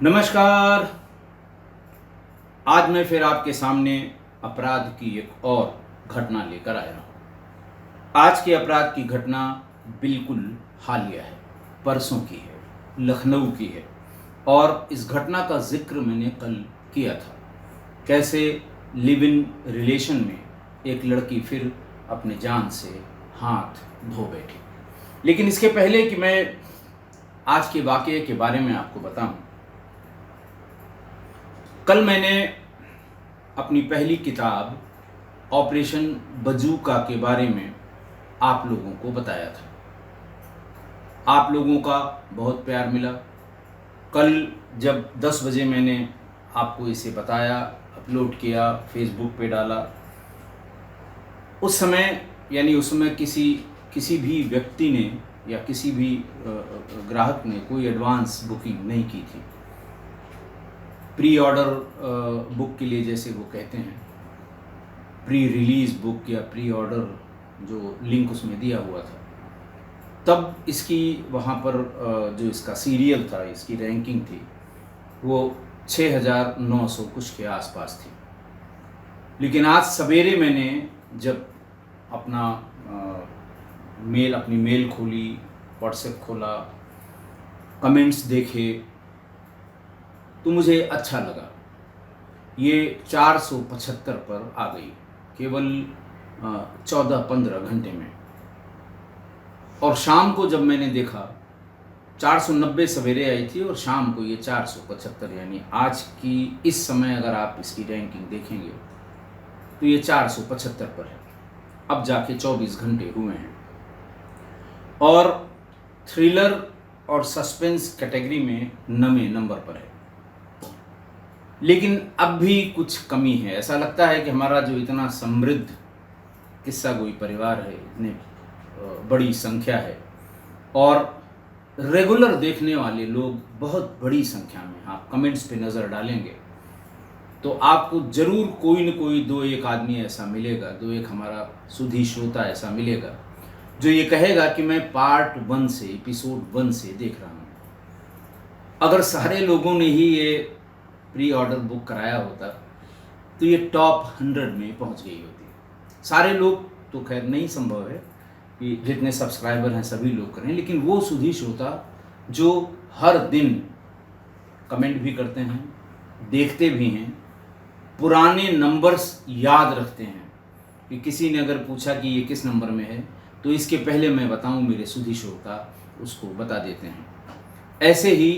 नमस्कार। आज मैं फिर आपके सामने अपराध की एक और घटना लेकर आया हूँ। आज के अपराध की घटना बिल्कुल हालिया है, परसों की है, लखनऊ की है। और इस घटना का जिक्र मैंने कल किया था। कैसे लिव इन रिलेशन में एक लड़की फिर अपने जान से हाथ धो बैठी। लेकिन इसके पहले कि मैं आज के वाक़ये के बारे में आपको बताऊं, कल मैंने अपनी पहली किताब ऑपरेशन बजूका के बारे में आप लोगों को बताया था। आप लोगों का बहुत प्यार मिला। कल जब 10 बजे मैंने आपको इसे बताया, अपलोड किया, फेसबुक पे डाला, उस समय किसी भी व्यक्ति ने या किसी भी ग्राहक ने कोई एडवांस बुकिंग नहीं की थी। प्री ऑर्डर बुक के लिए, जैसे वो कहते हैं, प्री रिलीज़ बुक या प्री ऑर्डर जो लिंक उसमें दिया हुआ था, तब इसकी वहाँ पर जो इसका सीरियल था, इसकी रैंकिंग थी, वो 6900 कुछ के आसपास थी। लेकिन आज सवेरे मैंने जब अपनी मेल खोली, व्हाट्सएप खोला, कमेंट्स देखे, तो मुझे अच्छा लगा। ये 475 पर आ गई केवल 14-15 घंटे में। और शाम को जब मैंने देखा, 490 सवेरे आई थी और शाम को ये 475, यानी आज की इस समय अगर आप इसकी रैंकिंग देखेंगे तो ये 475 पर है। अब जाके 24 घंटे हुए हैं और थ्रिलर और सस्पेंस कैटेगरी में 9वें नंबर पर है। लेकिन अब भी कुछ कमी है। ऐसा लगता है कि हमारा जो इतना समृद्ध किस्सा गोई परिवार है, इतनी बड़ी संख्या है और रेगुलर देखने वाले लोग बहुत बड़ी संख्या में, आप कमेंट्स पे नज़र डालेंगे तो आपको ज़रूर कोई न कोई 2-1 आदमी ऐसा मिलेगा, 2-1 हमारा सुधी श्रोता ऐसा मिलेगा जो ये कहेगा कि मैं पार्ट 1 से, एपिसोड 1 से देख रहा हूँ। अगर सारे लोगों ने ही ये प्री ऑर्डर बुक कराया होता तो ये टॉप 100 में पहुंच गई होती। सारे लोग तो खैर नहीं संभव है कि जितने सब्सक्राइबर हैं सभी लोग करें, लेकिन वो सुधी श्रोता जो हर दिन कमेंट भी करते हैं, देखते भी हैं, पुराने नंबर्स याद रखते हैं कि किसी ने अगर पूछा कि ये किस नंबर में है तो इसके पहले मैं बताऊं, मेरे सुधी श्रोता उसको बता देते हैं। ऐसे ही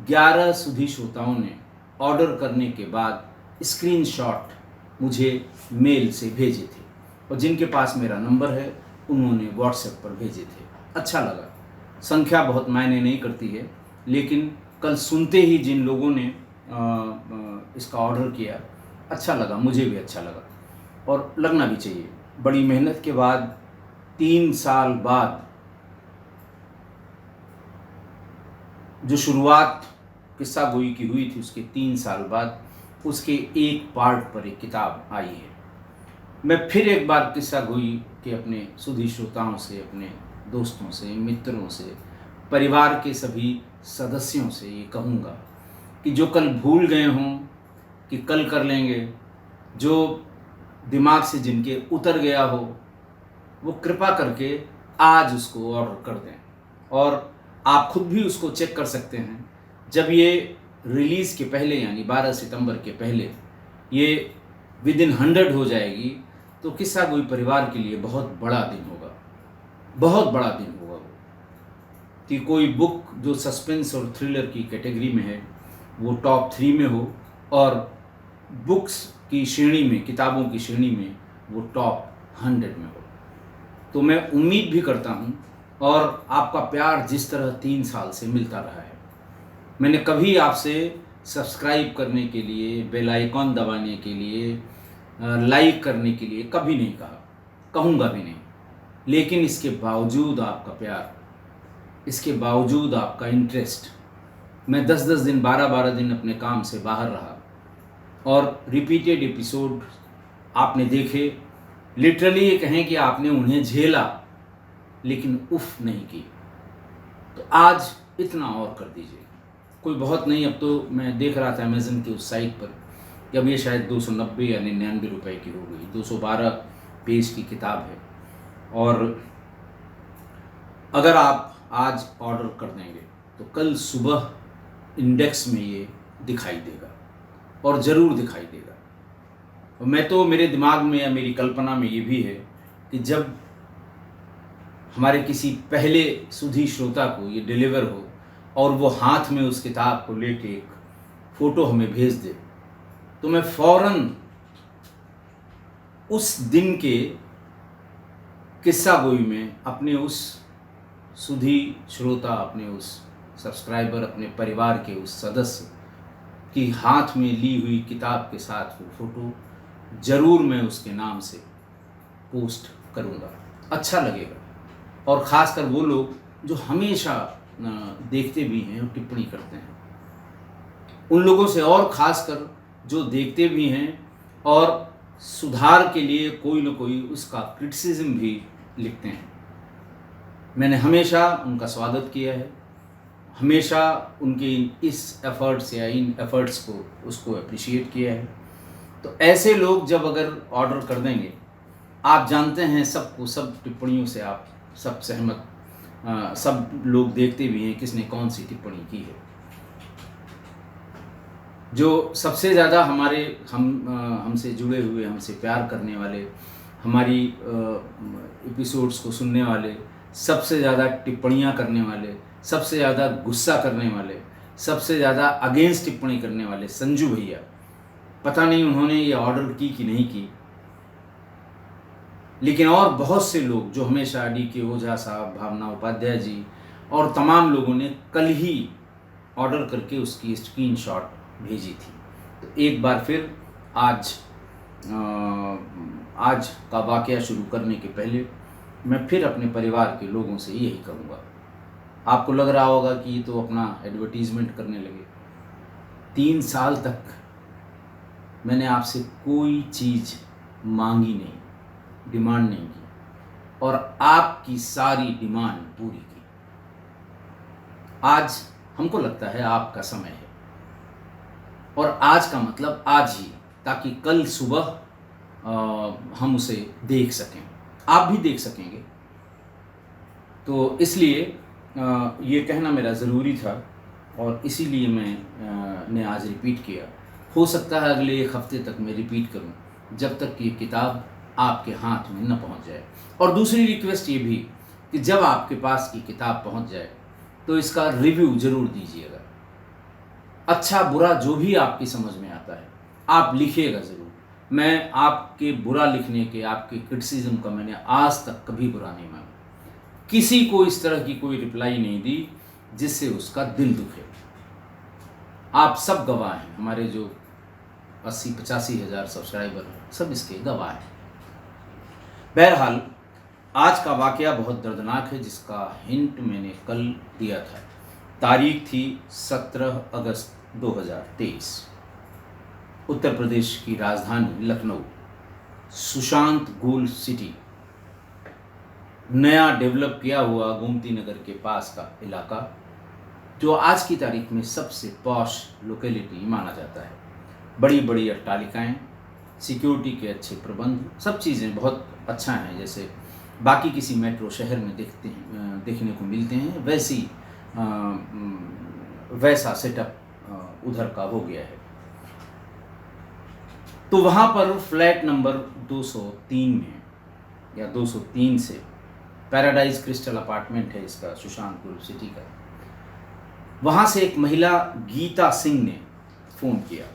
11 सुधी श्रोताओं ने ऑर्डर करने के बाद स्क्रीनशॉट मुझे मेल से भेजे थे और जिनके पास मेरा नंबर है उन्होंने व्हाट्सएप पर भेजे थे। अच्छा लगा। संख्या बहुत मायने नहीं करती है, लेकिन कल सुनते ही जिन लोगों ने इसका ऑर्डर किया, अच्छा लगा, मुझे भी अच्छा लगा और लगना भी चाहिए। बड़ी मेहनत के बाद 3 साल बाद जो शुरुआत किस्सा गोई की हुई थी, उसके 3 साल बाद उसके एक पार्ट पर एक किताब आई है। मैं फिर एक बार किस्सा गोई के अपने सुधी श्रोताओं से, अपने दोस्तों से, मित्रों से, परिवार के सभी सदस्यों से ये कहूँगा कि जो कल भूल गए हों कि कल कर लेंगे, जो दिमाग से जिनके उतर गया हो, वो कृपा करके आज उसको ऑर्डर कर दें। और आप खुद भी उसको चेक कर सकते हैं। जब ये रिलीज़ के पहले, यानी 12 सितंबर के पहले ये विदिन 100 हो जाएगी तो किस्सा गोई परिवार के लिए बहुत बड़ा दिन होगा, बहुत बड़ा दिन होगा वो, कि कोई बुक जो सस्पेंस और थ्रिलर की कैटेगरी में है वो टॉप 3 में हो और बुक्स की श्रेणी में, किताबों की श्रेणी में वो टॉप 100 में हो। तो मैं उम्मीद भी करता हूँ, और आपका प्यार जिस तरह 3 साल से मिलता रहा है, मैंने कभी आपसे सब्सक्राइब करने के लिए, बेल आइकॉन दबाने के लिए, लाइक करने के लिए कभी नहीं कहा, कहूँगा भी नहीं। लेकिन इसके बावजूद आपका प्यार, इसके बावजूद आपका इंटरेस्ट, मैं 10-10 दिन, 12-12 दिन अपने काम से बाहर रहा और रिपीटेड एपिसोड आपने देखे। लिटरली ये कहें कि आपने उन्हें झेला लेकिन उफ नहीं की। तो आज इतना और कर दीजिए। कोई बहुत नहीं, अब तो मैं देख रहा था अमेज़न की उस साइट पर कि अब ये शायद 290 या 99 रुपए की हो गई। 212 पेज की किताब है। और अगर आप आज ऑर्डर कर देंगे तो कल सुबह इंडेक्स में ये दिखाई देगा, और ज़रूर दिखाई देगा। और मैं तो, मेरे दिमाग में या मेरी कल्पना में ये भी है कि जब हमारे किसी पहले सुधी श्रोता को ये डिलीवर हो और वो हाथ में उस किताब को लेके एक फ़ोटो हमें भेज दे, तो मैं फ़ौरन उस दिन के किस्सा गोई में अपने उस सुधी श्रोता, अपने उस सब्सक्राइबर, अपने परिवार के उस सदस्य की हाथ में ली हुई किताब के साथ वो फ़ोटो ज़रूर मैं उसके नाम से पोस्ट करूँगा। अच्छा लगेगा। और ख़ासकर वो लोग जो हमेशा देखते भी हैं और टिप्पणी करते हैं, उन लोगों से, और ख़ासकर जो देखते भी हैं और सुधार के लिए कोई न कोई उसका क्रिटिसिज्म भी लिखते हैं। मैंने हमेशा उनका स्वागत किया है, हमेशा उनके इस एफ़र्ट्स या इन एफ़र्ट्स को, उसको अप्रिशिएट किया है। तो ऐसे लोग जब अगर ऑर्डर कर देंगे, आप जानते हैं सबको, सब टिप्पणियों से आप सब सहमत, सब लोग देखते भी हैं किसने कौन सी टिप्पणी की है। जो सबसे ज़्यादा हमारे हमसे जुड़े हुए, हमसे प्यार करने वाले, हमारी एपिसोड्स को सुनने वाले, सबसे ज़्यादा टिप्पणियाँ करने वाले, सबसे ज़्यादा गुस्सा करने वाले, सबसे ज़्यादा अगेंस्ट टिप्पणी करने वाले संजू भैया, पता नहीं उन्होंने ये ऑर्डर की कि नहीं की, लेकिन और बहुत से लोग जो हमेशा DK ओझा साहब, भावना उपाध्याय जी और तमाम लोगों ने कल ही ऑर्डर करके उसकी स्क्रीनशॉट भेजी थी। तो एक बार फिर आज का वाक़या शुरू करने के पहले मैं फिर अपने परिवार के लोगों से यही कहूँगा। आपको लग रहा होगा कि ये तो अपना एडवर्टीज़मेंट करने लगे। 3 साल तक मैंने आपसे कोई चीज़ मांगी नहीं, डिमांड नहीं की, और आपकी सारी डिमांड पूरी की। आज हमको लगता है आपका समय है, और आज का मतलब आज ही, ताकि कल सुबह हम उसे देख सकें, आप भी देख सकेंगे। तो इसलिए ये कहना मेरा ज़रूरी था, और इसीलिए मैंने आज रिपीट किया। हो सकता है अगले 1 हफ़्ते तक मैं रिपीट करूं, जब तक कि ये किताब आपके हाथ में न पहुंच जाए। और दूसरी रिक्वेस्ट ये भी कि जब आपके पास की किताब पहुंच जाए तो इसका रिव्यू ज़रूर दीजिएगा। अच्छा बुरा जो भी आपकी समझ में आता है आप लिखिएगा ज़रूर। मैं आपके बुरा लिखने के, आपके क्रिटिसिज्म का मैंने आज तक कभी बुरा नहीं माना। किसी को इस तरह की कोई रिप्लाई नहीं दी जिससे उसका दिल दुखे। आप सब गवाह हैं, हमारे जो 80-85 हज़ार सब्सक्राइबर हैं, सब इसके गवाह हैं। बहरहाल आज का वाक़या बहुत दर्दनाक है, जिसका हिंट मैंने कल दिया था। तारीख थी 17 अगस्त 2023। उत्तर प्रदेश की राजधानी लखनऊ, सुशांत गोल्ड सिटी, नया डेवलप किया हुआ गोमती नगर के पास का इलाका, जो आज की तारीख में सबसे पॉश लोकेलिटी माना जाता है। बड़ी बड़ी अट्टालिकाएँ, सिक्योरिटी के अच्छे प्रबंध, सब चीज़ें बहुत अच्छा हैं। जैसे बाकी किसी मेट्रो शहर में देखने को मिलते हैं, वैसा सेटअप उधर का हो गया है। तो वहाँ पर फ्लैट नंबर 203 में, या 203 से, पैराडाइज क्रिस्टल अपार्टमेंट है इसका, सुशांत गोल्ड सिटी का। वहाँ से एक महिला गीता सिंह ने फ़ोन किया।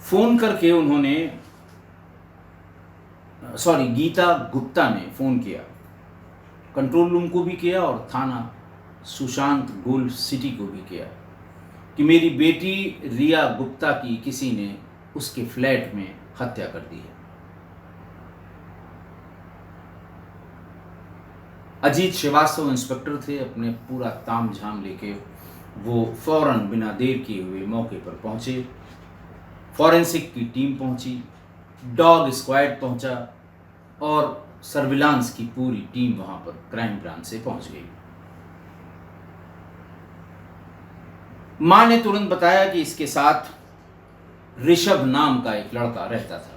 फ़ोन करके उन्होंने, गीता गुप्ता ने फ़ोन किया, कंट्रोल रूम को भी किया और थाना सुशांत गोल्ड सिटी को भी किया, कि मेरी बेटी रिया गुप्ता की किसी ने उसके फ्लैट में हत्या कर दी है। अजीत श्रीवास्तव इंस्पेक्टर थे, अपने पूरा ताम झाम लेके वो फौरन बिना देर किए हुए मौके पर पहुंचे। फॉरेंसिक की टीम पहुंची, डॉग स्क्वाड पहुंचा, और सर्विलांस की पूरी टीम वहां पर क्राइम ब्रांच से पहुंच गई। माँ ने तुरंत बताया कि इसके साथ ऋषभ नाम का एक लड़का रहता था।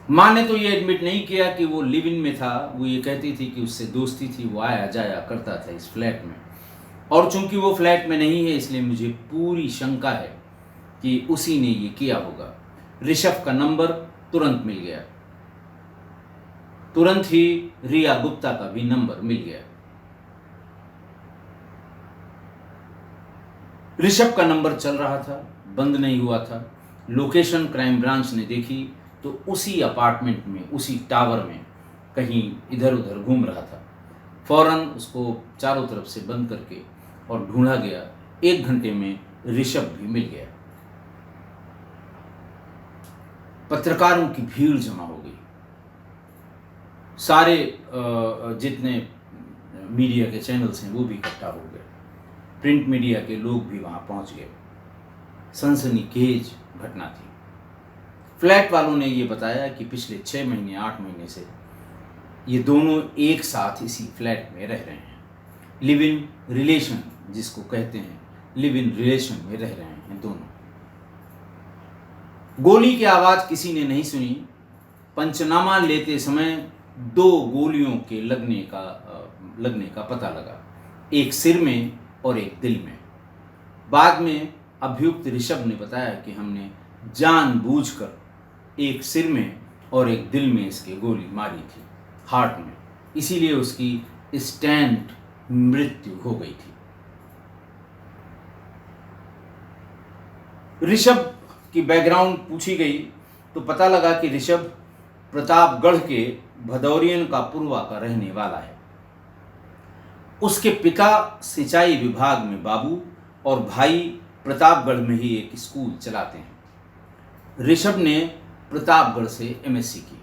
माँ ने तो ये एडमिट नहीं किया कि वो लिव इन में था, वो ये कहती थी कि उससे दोस्ती थी, वो आया जाया करता था इस फ्लैट में। और चूंकि वो फ्लैट में नहीं है, इसलिए मुझे पूरी शंका है कि उसी ने ये किया होगा। ऋषभ का नंबर तुरंत मिल गया, तुरंत ही रिया गुप्ता का भी नंबर मिल गया। ऋषभ का नंबर चल रहा था, बंद नहीं हुआ था। लोकेशन क्राइम ब्रांच ने देखी तो उसी अपार्टमेंट में, उसी टावर में कहीं इधर उधर घूम रहा था। फौरन उसको चारों तरफ से बंद करके और ढूंढा गया। 1 घंटे में ऋषभ भी मिल गया। पत्रकारों की भीड़ जमा हो गई। सारे जितने मीडिया के चैनल्स हैं वो भी इकट्ठा हो गए। प्रिंट मीडिया के लोग भी वहां पहुंच गए। सनसनीखेज घटना थी। फ्लैट वालों ने ये बताया कि पिछले 6 महीने 8 महीने से ये दोनों एक साथ इसी फ्लैट में रह रहे हैं। लिव इन रिलेशन जिसको कहते हैं, लिव इन रिलेशन में रह रहे हैं दोनों। गोली की आवाज किसी ने नहीं सुनी। पंचनामा लेते समय 2 गोलियों के लगने का पता लगा, एक सिर में और एक दिल में। बाद में अभियुक्त ऋषभ ने बताया कि हमने जानबूझकर एक सिर में और एक दिल में इसके गोली मारी थी, हार्ट में, इसीलिए उसकी इंस्टेंट मृत्यु हो गई थी। ऋषभ की बैकग्राउंड पूछी गई तो पता लगा कि ऋषभ प्रतापगढ़ के भदौरियन का पुरवा का रहने वाला है। उसके पिता सिंचाई विभाग में बाबू और भाई प्रतापगढ़ में ही एक स्कूल चलाते हैं। ऋषभ ने प्रतापगढ़ से एमएससी की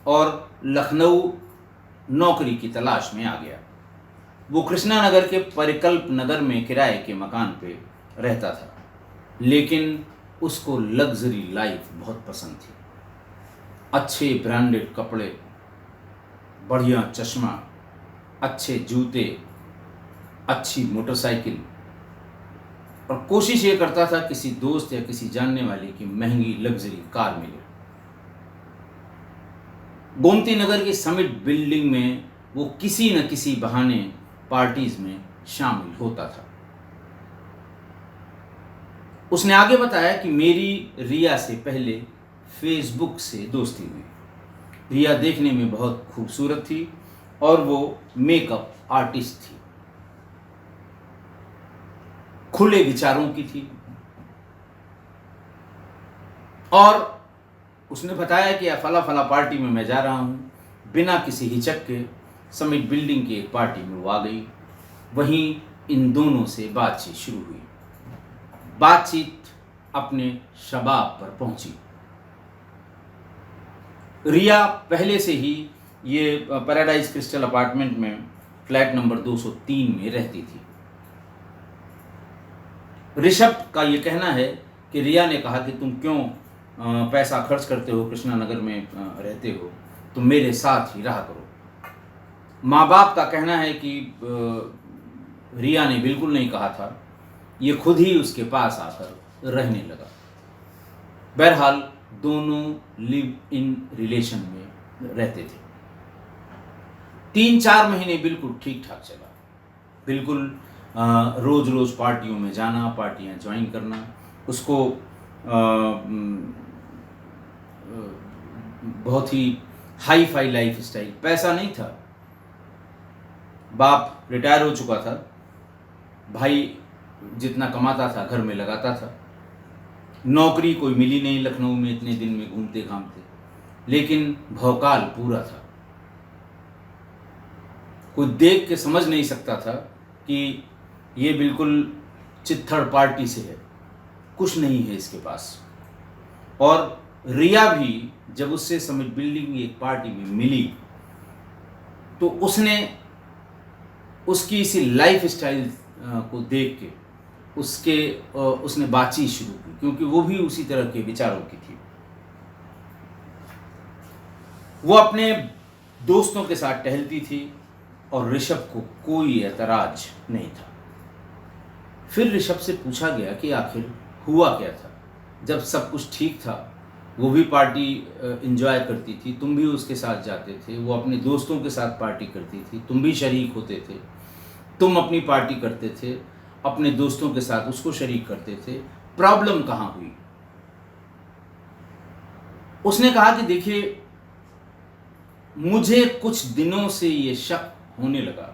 और लखनऊ नौकरी की तलाश में आ गया। वो कृष्णा नगर के परिकल्प नगर में किराए के मकान पे रहता था, लेकिन उसको लग्जरी लाइफ बहुत पसंद थी। अच्छे ब्रांडेड कपड़े, बढ़िया चश्मा, अच्छे जूते, अच्छी मोटरसाइकिल, और कोशिश ये करता था किसी दोस्त या किसी जानने वाले की महंगी लग्जरी कार मिले। गोमती नगर की समिट बिल्डिंग में वो किसी न किसी बहाने पार्टीज में शामिल होता था। उसने आगे बताया कि मेरी रिया से पहले फेसबुक से दोस्ती हुई। रिया देखने में बहुत खूबसूरत थी और वो मेकअप आर्टिस्ट थी, खुले विचारों की थी। और उसने बताया कि फला फला पार्टी में मैं जा रहा हूं। बिना किसी हिचक के समिट बिल्डिंग की एक पार्टी में वो आ गई। वहीं इन दोनों से बातचीत शुरू हुई। बातचीत अपने शबाब पर पहुंची। रिया पहले से ही ये पैराडाइज क्रिस्टल अपार्टमेंट में फ्लैट नंबर 203 में रहती थी। ऋषभ का ये कहना है कि रिया ने कहा कि तुम क्यों पैसा खर्च करते हो, कृष्णा नगर में रहते हो, तुम मेरे साथ ही रहा करो। माँ बाप का कहना है कि रिया ने बिल्कुल नहीं कहा था, ये खुद ही उसके पास आकर रहने लगा। बहरहाल दोनों लिव इन रिलेशन में रहते थे। 3-4 महीने बिल्कुल ठीक ठाक चला। बिल्कुल रोज रोज पार्टियों में जाना, पार्टियां ज्वाइन करना। उसको बहुत ही हाई फाई लाइफ स्टाइल, पैसा नहीं था। बाप रिटायर हो चुका था, भाई जितना कमाता था घर में लगाता था। नौकरी कोई मिली नहीं लखनऊ में इतने दिन में घूमते घामते, लेकिन भौकाल पूरा था। कोई देख के समझ नहीं सकता था कि ये बिल्कुल चित्थड़ पार्टी से है, कुछ नहीं है इसके पास। और रिया भी जब उससे समिट बिल्डिंग एक पार्टी में मिली तो उसने उसकी इसी लाइफ स्टाइल को देख के उसने बातचीत शुरू की, क्योंकि वो भी उसी तरह के विचारों की थी। वो अपने दोस्तों के साथ टहलती थी और ऋषभ को कोई एतराज नहीं था। फिर ऋषभ से पूछा गया कि आखिर हुआ क्या था। जब सब कुछ ठीक था, वो भी पार्टी एंजॉय करती थी, तुम भी उसके साथ जाते थे, वो अपने दोस्तों के साथ पार्टी करती थी, तुम भी शरीक होते थे, तुम अपनी पार्टी करते थे, अपने दोस्तों के साथ उसको शरीक करते थे, प्रॉब्लम कहाँ हुई? उसने कहा कि देखिए, मुझे कुछ दिनों से ये शक होने लगा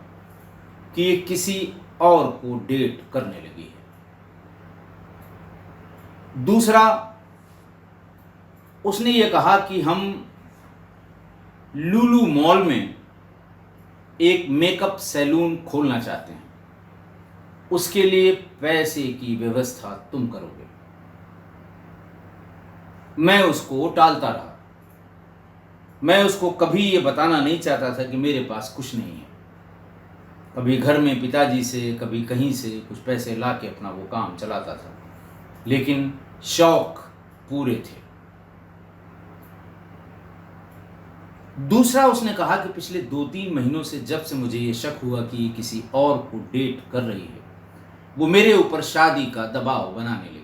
कि ये किसी और को डेट करने लगी है। दूसरा, उसने ये कहा कि हम लुलु मॉल में एक मेकअप सैलून खोलना चाहते हैं, उसके लिए पैसे की व्यवस्था तुम करोगे। मैं उसको टालता रहा। मैं उसको कभी ये बताना नहीं चाहता था कि मेरे पास कुछ नहीं है। कभी घर में पिताजी से, कभी कहीं से कुछ पैसे ला के अपना वो काम चलाता था, लेकिन शौक पूरे थे। दूसरा, उसने कहा कि पिछले 2-3 महीनों से जब से मुझे ये शक हुआ कि ये किसी और को डेट कर रही है, वो मेरे ऊपर शादी का दबाव बनाने लगी।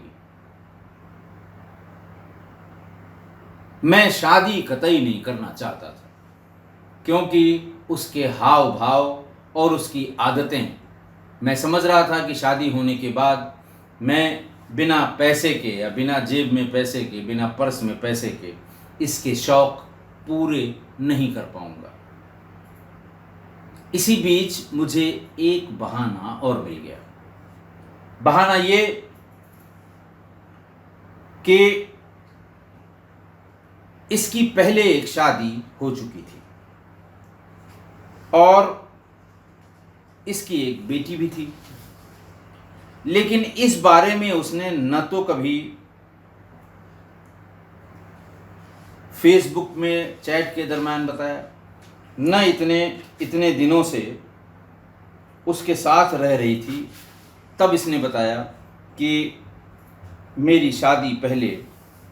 मैं शादी कतई नहीं करना चाहता था, क्योंकि उसके हाव भाव और उसकी आदतें, मैं समझ रहा था कि शादी होने के बाद मैं बिना पैसे के या बिना जेब में पैसे के, बिना पर्स में पैसे के इसके शौक पूरे नहीं कर पाऊंगा। इसी बीच मुझे एक बहाना और मिल गया। बहाना ये कि इसकी पहले एक शादी हो चुकी थी और इसकी एक बेटी भी थी, लेकिन इस बारे में उसने न तो कभी फेसबुक में चैट के दरम्यान बताया, न इतने दिनों से उसके साथ रह रही थी तब इसने बताया कि मेरी शादी पहले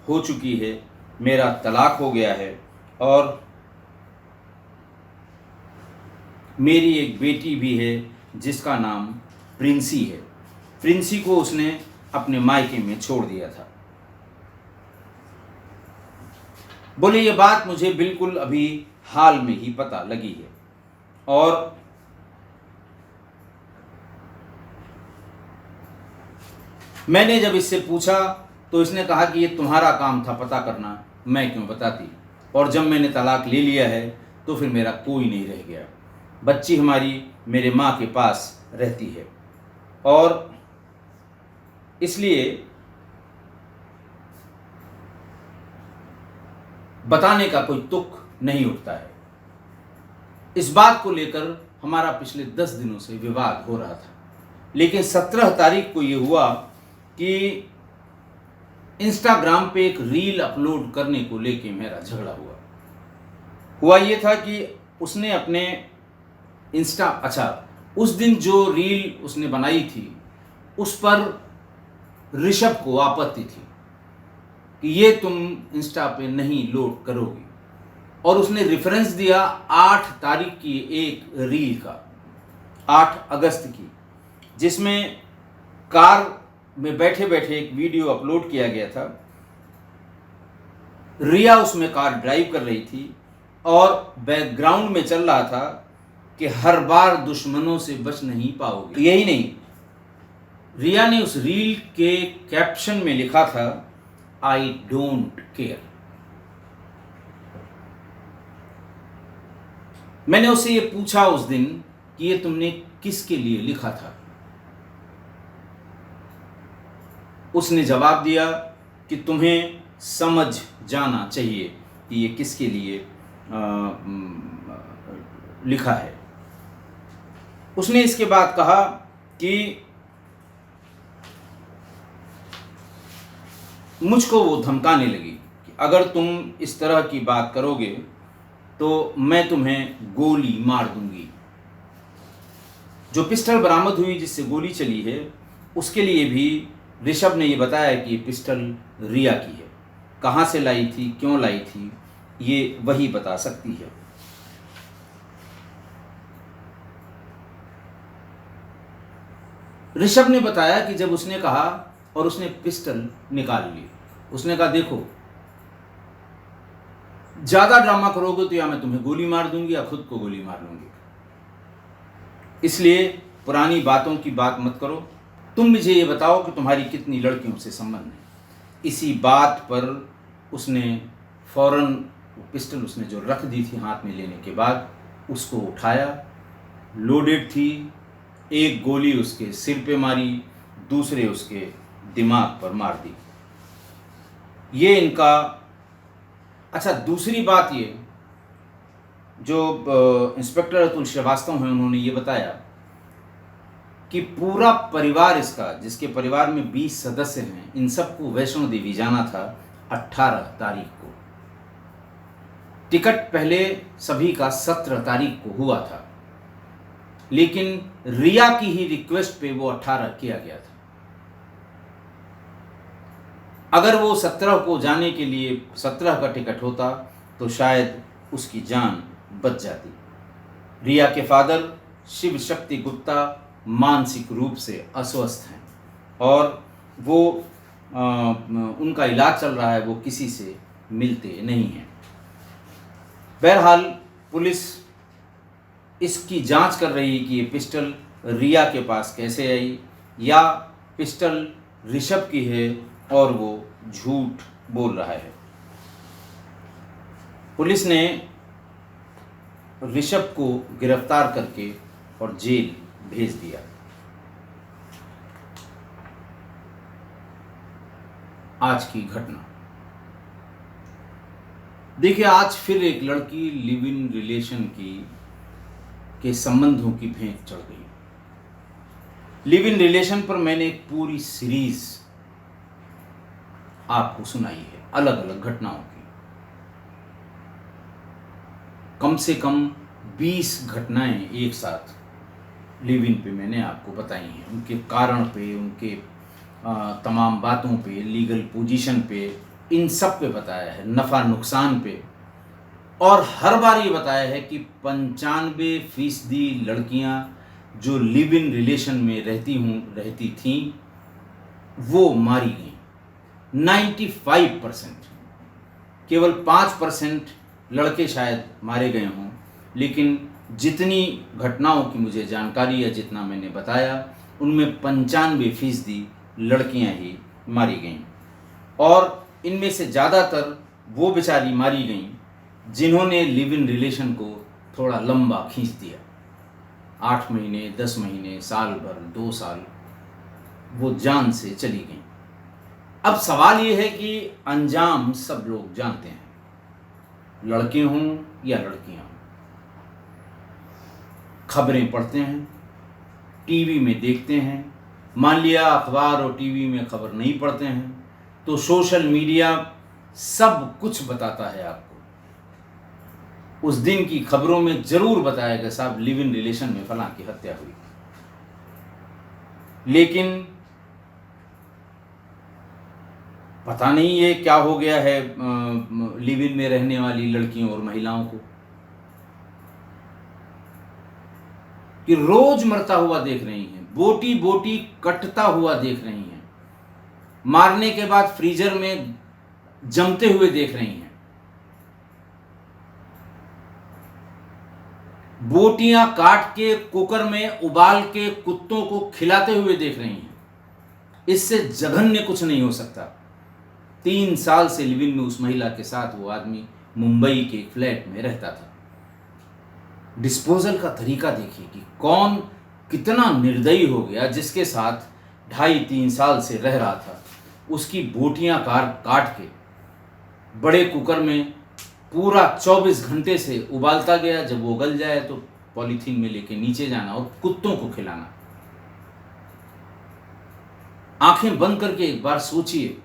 हो चुकी है, मेरा तलाक हो गया है और मेरी एक बेटी भी है जिसका नाम प्रिंसी है। प्रिंसी को उसने अपने मायके में छोड़ दिया था। बोले, ये बात मुझे बिल्कुल अभी हाल में ही पता लगी है और मैंने जब इससे पूछा तो इसने कहा कि ये तुम्हारा काम था पता करना, मैं क्यों बताती, और जब मैंने तलाक ले लिया है तो फिर मेरा कोई नहीं रह गया। बच्ची हमारी मेरे माँ के पास रहती है और इसलिए बताने का कोई तुक नहीं उठता है। इस बात को लेकर हमारा पिछले 10 दिनों से विवाद हो रहा था, लेकिन 17 तारीख को ये हुआ कि इंस्टाग्राम पे एक रील अपलोड करने को लेके मेरा झगड़ा हुआ ये था कि उसने अपने उस दिन जो रील उसने बनाई थी उस पर ऋषभ को आपत्ति थी कि ये तुम इंस्टा पे नहीं लोड करोगी, और उसने रेफरेंस दिया 8 तारीख की एक रील का, 8 अगस्त की, जिसमें कार में बैठे बैठे एक वीडियो अपलोड किया गया था। रिया उसमें कार ड्राइव कर रही थी और बैकग्राउंड में चल रहा था कि हर बार दुश्मनों से बच नहीं पाओगे। यही नहीं, रिया ने उस रील के कैप्शन में लिखा था, आई डोंट केयर। मैंने उससे ये पूछा उस दिन कि ये तुमने किसके लिए लिखा था। उसने जवाब दिया कि तुम्हें समझ जाना चाहिए कि ये किसके लिए लिखा है। उसने इसके बाद कहा कि मुझको वो धमकाने लगी कि अगर तुम इस तरह की बात करोगे तो मैं तुम्हें गोली मार दूंगी। जो पिस्टल बरामद हुई जिससे गोली चली है, उसके लिए भी ऋषभ ने ये बताया कि ये पिस्टल रिया की है। कहाँ से लाई थी, क्यों लाई थी, ये वही बता सकती है। ऋषभ ने बताया कि जब उसने कहा और उसने पिस्टल निकाल ली, उसने कहा देखो ज्यादा ड्रामा करोगे तो या मैं तुम्हें गोली मार दूंगी या खुद को गोली मार लूंगी, इसलिए पुरानी बातों की बात मत करो, तुम मुझे ये बताओ कि तुम्हारी कितनी लड़कियों से संबंध है। इसी बात पर उसने फौरन पिस्टल उसने जो रख दी थी हाथ में लेने के बाद उसको उठाया, लोडेड थी, एक गोली उसके सिर पे मारी, दूसरे उसके दिमाग पर मार दी। ये इनका अच्छा, दूसरी बात ये जो इंस्पेक्टर अतुल श्रीवास्तव हैं उन्होंने ये बताया कि पूरा परिवार इसका, जिसके परिवार में 20 सदस्य हैं, इन सबको वैष्णो देवी जाना था 18 तारीख को। टिकट पहले सभी का 17 तारीख को हुआ था, लेकिन रिया की ही रिक्वेस्ट पे वो 18 किया गया था। अगर वो 17 को जाने के लिए 17 का टिकट होता तो शायद उसकी जान बच जाती। रिया के फादर शिव शक्ति गुप्ता मानसिक रूप से अस्वस्थ हैं और वो उनका इलाज चल रहा है, वो किसी से मिलते नहीं हैं। बहरहाल पुलिस इसकी जांच कर रही है कि ये पिस्टल रिया के पास कैसे आई या पिस्टल ऋषभ की है और वो झूठ बोल रहा है। पुलिस ने ऋषभ को गिरफ्तार करके और जेल भेज दिया। आज की घटना देखिए, आज फिर एक लड़की लिव इन रिलेशन के संबंधों की भेंट चढ़ गई। लिव इन रिलेशन पर मैंने एक पूरी सीरीज आपको सुनाई है, अलग अलग घटनाओं की। कम से कम 20 घटनाएं एक साथ लिव इन पे मैंने आपको बताई हैं, उनके कारण पे, उनके तमाम बातों पे, लीगल पोजीशन पे, इन सब पे बताया है, नफ़ा नुकसान पे। और हर बार ये बताया है कि 95% लड़कियां जो लिव इन रिलेशन में रहती थीं वो मारी गई। 95%, केवल 5% लड़के शायद मारे गए हों, लेकिन जितनी घटनाओं की मुझे जानकारी है, जितना मैंने बताया, उनमें 95% लड़कियां ही मारी गईं। और इनमें से ज़्यादातर वो बेचारी मारी गईं जिन्होंने लिव इन रिलेशन को थोड़ा लंबा खींच दिया। 8 महीने, 10 महीने, साल भर, 2 साल वो जान से चली गईं। अब सवाल ये है कि अंजाम सब लोग जानते हैं, लड़के हों या लड़कियां हों। खबरें पढ़ते हैं, टीवी में देखते हैं, मान लिया अखबार और टीवी में खबर नहीं पढ़ते हैं तो सोशल मीडिया सब कुछ बताता है आपको। उस दिन की खबरों में जरूर बताएगा साहब लिव इन रिलेशन में फलां की हत्या हुई। लेकिन पता नहीं ये क्या हो गया है लिव इन में रहने वाली लड़कियों और महिलाओं को कि रोज मरता हुआ देख रही हैं, बोटी बोटी कटता हुआ देख रही हैं, मारने के बाद फ्रीजर में जमते हुए देख रही हैं, बोटियां काट के कुकर में उबाल के कुत्तों को खिलाते हुए देख रही हैं। इससे जघन्य कुछ नहीं हो सकता। 3 साल से लिव इन में उस महिला के साथ वो आदमी मुंबई के फ्लैट में रहता था। डिस्पोजल का तरीका देखिए कि कौन कितना निर्दयी हो गया, जिसके साथ 2.5-3 साल से रह रहा था, उसकी बोटियां काट के बड़े कुकर में पूरा 24 घंटे से उबालता गया। जब वो गल जाए तो पॉलीथीन में लेके नीचे जाना और कुत्तों को खिलाना। आंखें बंद करके एक बार सोचिए,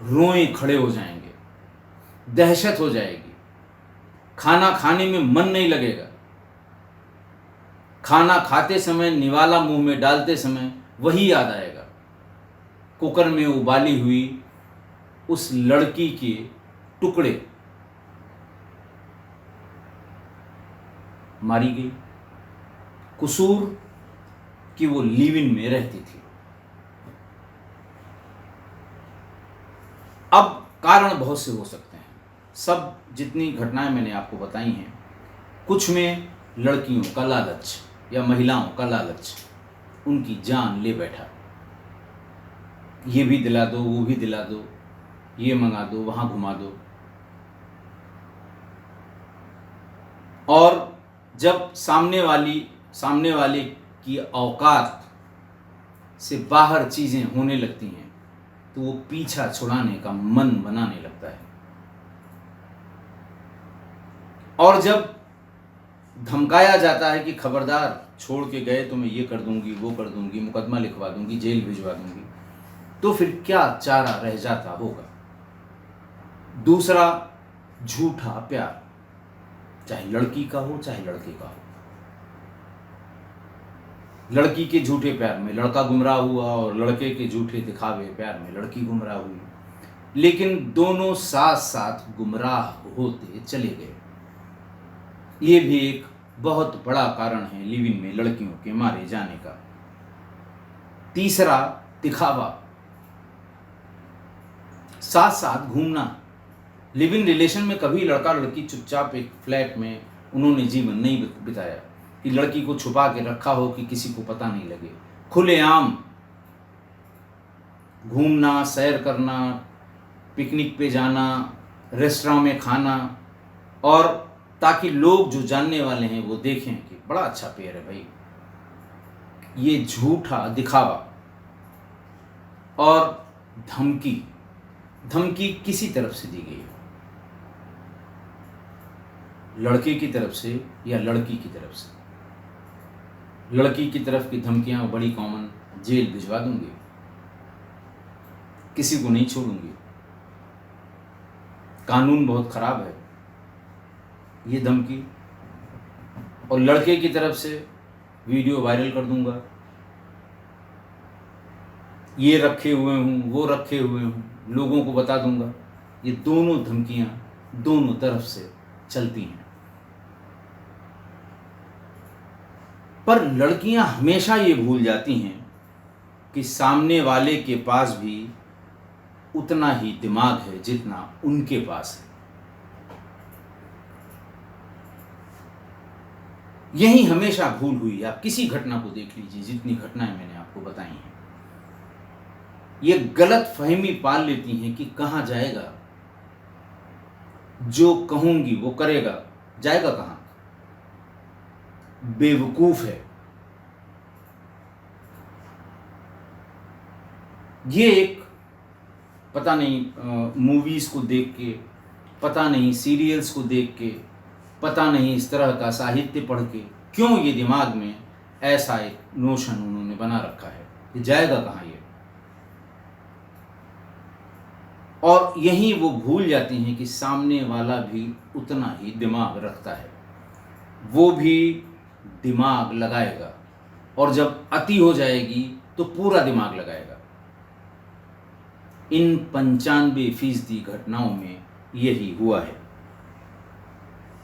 रोए खड़े हो जाएंगे, दहशत हो जाएगी, खाना खाने में मन नहीं लगेगा, खाना खाते समय निवाला मुंह में डालते समय वही याद आएगा, कुकर में उबाली हुई उस लड़की के टुकड़े। मारी गई। कसूर कि वो लिव इन में रहती थी। अब कारण बहुत से हो सकते हैं। सब जितनी घटनाएं मैंने आपको बताई हैं, कुछ में लड़कियों का लालच या महिलाओं का लालच उनकी जान ले बैठा। ये भी दिला दो, वो भी दिला दो, ये मंगा दो, वहाँ घुमा दो। और जब सामने वाले की औकात से बाहर चीज़ें होने लगती हैं तो वो पीछा छुड़ाने का मन बनाने लगता है। और जब धमकाया जाता है कि खबरदार, छोड़ के गए तो मैं ये कर दूंगी, वो कर दूंगी, मुकदमा लिखवा दूंगी, जेल भिजवा दूंगी, तो फिर क्या चारा रह जाता होगा। दूसरा, झूठा प्यार, चाहे लड़की का हो चाहे लड़के का हो। लड़की के झूठे प्यार में लड़का गुमराह हुआ और लड़के के झूठे दिखावे प्यार में लड़की गुमराह हुई, लेकिन दोनों साथ साथ गुमराह होते चले गए। ये भी एक बहुत बड़ा कारण है लिव इन में लड़कियों के मारे जाने का। तीसरा, दिखावा, साथ साथ घूमना। लिव इन रिलेशन में कभी लड़का लड़की चुपचाप एक फ्लैट में उन्होंने जीवन नहीं बिताया कि लड़की को छुपा के रखा हो कि किसी को पता नहीं लगे। खुलेआम घूमना, सैर करना, पिकनिक पे जाना, रेस्टोरेंट में खाना, और ताकि लोग जो जानने वाले हैं वो देखें कि बड़ा अच्छा पेयर है भाई। ये झूठा दिखावा। और धमकी किसी तरफ से दी गई हो, लड़के की तरफ से या लड़की की तरफ से। लड़की की तरफ की धमकियां बड़ी कॉमन, जेल भिजवा दूंगी, किसी को नहीं छोड़ूंगी, कानून बहुत खराब है, ये धमकी। और लड़के की तरफ से वीडियो वायरल कर दूंगा, ये रखे हुए हूँ, वो रखे हुए हूँ, लोगों को बता दूंगा। ये दोनों धमकियां दोनों तरफ से चलती हैं। पर लड़कियां हमेशा ये भूल जाती हैं कि सामने वाले के पास भी उतना ही दिमाग है जितना उनके पास है। यही हमेशा भूल हुई। आप किसी घटना को देख लीजिए, जितनी घटनाएं मैंने आपको बताई हैं, ये गलत फहमी पाल लेती हैं कि कहां जाएगा, जो कहूंगी वो करेगा, जाएगा कहां। बेवकूफ है। ये एक पता नहीं मूवीज को देख के, पता नहीं सीरियल्स को देख के, पता नहीं इस तरह का साहित्य पढ़ के क्यों ये दिमाग में ऐसा एक नोशन उन्होंने बना रखा है कि जाएगा कहां ये। और यही वो भूल जाती हैं कि सामने वाला भी उतना ही दिमाग रखता है, वो भी दिमाग लगाएगा, और जब अति हो जाएगी तो पूरा दिमाग लगाएगा। इन 95% घटनाओं में यही हुआ है।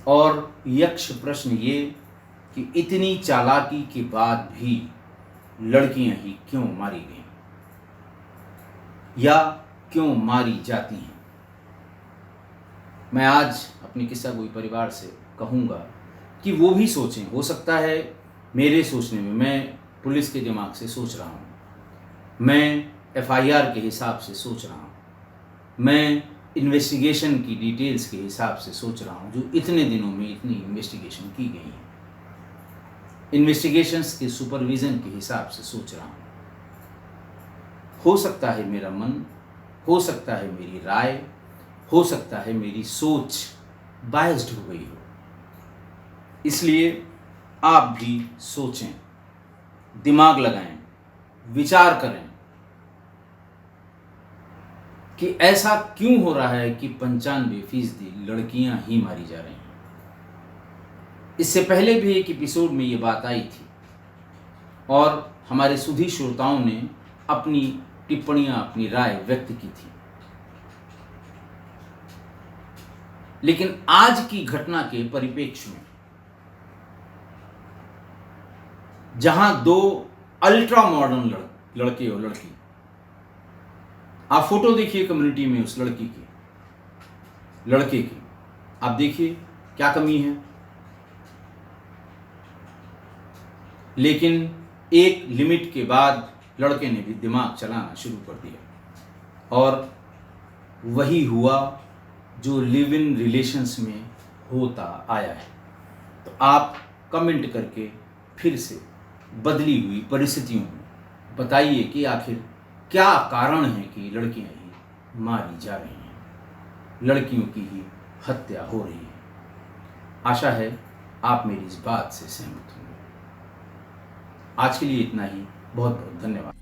और यक्ष प्रश्न ये कि इतनी चालाकी के बाद भी लड़कियां ही क्यों मारी गईं या क्यों मारी जाती हैं। मैं आज अपनी किस्सा गोई परिवार से कहूँगा कि वो भी सोचें। हो सकता है मेरे सोचने में, मैं पुलिस के दिमाग से सोच रहा हूँ, मैं FIR के हिसाब से सोच रहा हूँ, मैं इन्वेस्टिगेशन की डिटेल्स के हिसाब से सोच रहा हूँ, जो इतने दिनों में इतनी इन्वेस्टिगेशन की गई है, इन्वेस्टिगेशंस के सुपरविज़न के हिसाब से सोच रहा हूँ। हो सकता है मेरा मन, हो सकता है मेरी राय, हो सकता है मेरी सोच बायस्ड हो गई हो। इसलिए आप भी सोचें, दिमाग लगाएं, विचार करें कि ऐसा क्यों हो रहा है कि 95% लड़कियां ही मारी जा रही हैं। इससे पहले भी एक एपिसोड में ये बात आई थी और हमारे सुधी श्रोताओं ने अपनी टिप्पणियां, अपनी राय व्यक्त की थी। लेकिन आज की घटना के परिप्रेक्ष्य में, जहां दो अल्ट्रा मॉडर्न लड़के और लड़की। आप फोटो देखिए कम्युनिटी में उस लड़की की, लड़के की, आप देखिए क्या कमी है। लेकिन एक लिमिट के बाद लड़के ने भी दिमाग चलाना शुरू कर दिया और वही हुआ जो लिव इन रिलेशंस में होता आया है। तो आप कमेंट करके फिर से बदली हुई परिस्थितियों में बताइए कि आखिर क्या कारण है कि लड़कियां ही मारी जा रही हैं, लड़कियों की ही हत्या हो रही है। आशा है आप मेरी इस बात से सहमत होंगे। आज के लिए इतना ही। बहुत बहुत धन्यवाद।